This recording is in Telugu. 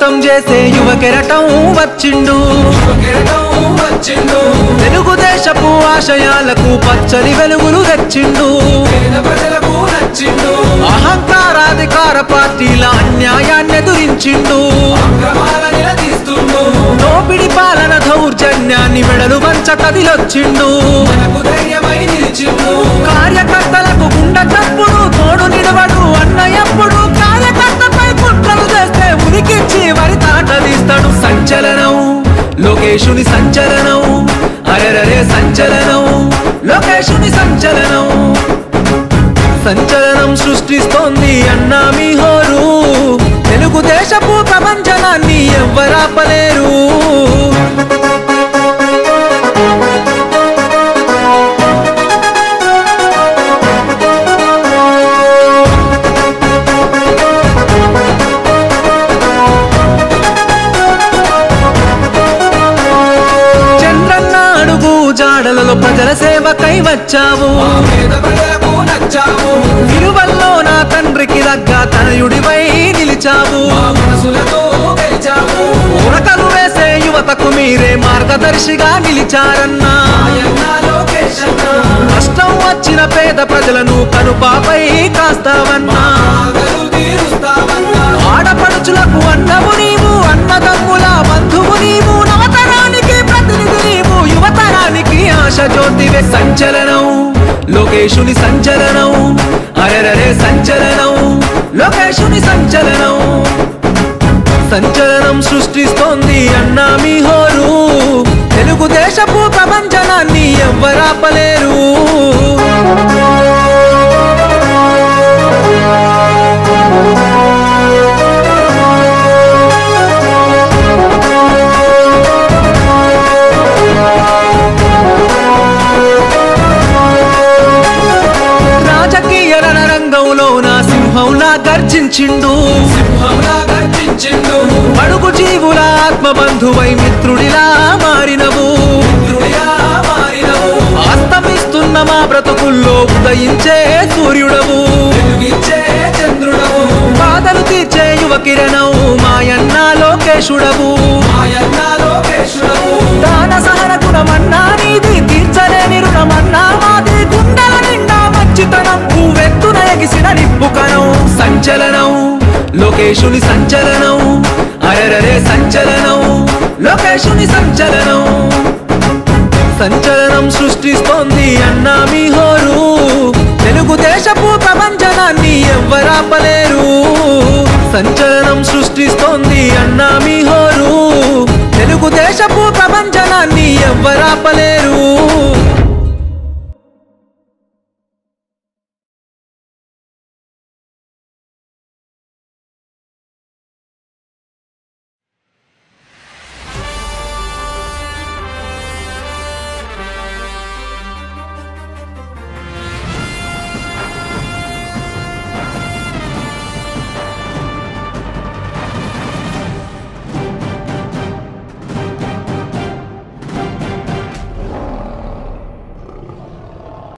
ఉధృతం చేసే యువ కెరటం వచ్చిండు తెలుగుదేశపు ఆశయాలకు పచ్చని వెలుగులు తెచ్చిండు అహంకారాధికార పార్టీల అన్యాయాన్ని ఎదురించిండు దోపిడి పాలన దౌర్జన్యాన్ని మెడలు వంచ కదిలొచ్చిండు కార్యకర్తలకు గుండె చప్పుడు తోడు నిలవడు అన్న ఎప్పుడు కార్యకర్తపై కుట్రలు చేస్తే ఉనికిచ్చి వరి తాట తీస్తాడు సంచలనం లోకేశుని సంచలనం అరెరరే సంచలనం లోకేశుని సంచలనం సంచలనం సృష్టిస్తోంది అన్నా మీ హోరు తెలుగుదేశపు ప్రపంచనాన్ని ఎవ్వరాపలేరు చంద్రన్న అడుగు జాడలలో ప్రజల సేవకై వచ్చావు విలువల్లో నా తండ్రికి దగ్గ తనయుడివై నిలిచావు ఉరకలు వేసే యువతకు మీరే మార్గదర్శిగా నిలిచారన్నా కష్టం వచ్చిన పేద ప్రజలను కనుపాపై కాస్తావన్నా ఆడపడుచులకు అన్నము నీవు అన్నదమ్ముల బంధువు నీవు నవతరానికి ప్రతినిధి నీవు యువతరానికి ఆశ జ్యోతివే సంచలనం లోకేశుని సంచలనం అరెరరే సంచలనం లోకేశుని సంచలనం సంచలనం సృష్టిస్తోంది అన్నా మీ హోరు తెలుగుదేశపు ప్రపంచనాన్ని ఎవ్వరాపలేరు గర్జించిండు అడుగు జీవుల ఆత్మబంధువై మిత్రుడిలా మారినవు అస్తమిస్తున్న మా బ్రతుకుల్లో ఉదయించే సూర్యుడవు బాధలు తీర్చే యువ కిరణం మాయన్న లోకేశుడవు దాన సహన గుణమన్నా నీది తీర్చలేని రుణమన్నా మాది గుండెల నిండా మంచితనం పువ్వెత్తున ఎగిసిన నిప్పుకణం సంచలనం లోకేశుని సంచలనం అరెరరే సంచలనం లోకేశుని సంచలనం సంచలనం సృష్టిస్తోంది అన్నా మీ హోరు తెలుగుదేశపు ప్రపంచనాన్ని ఎవ్వరాపలేరు సంచలనం సృష్టిస్తోంది అన్నా మీ హోరు తెలుగుదేశపు ప్రపంచనాన్ని ఎవ్వరాపలేరు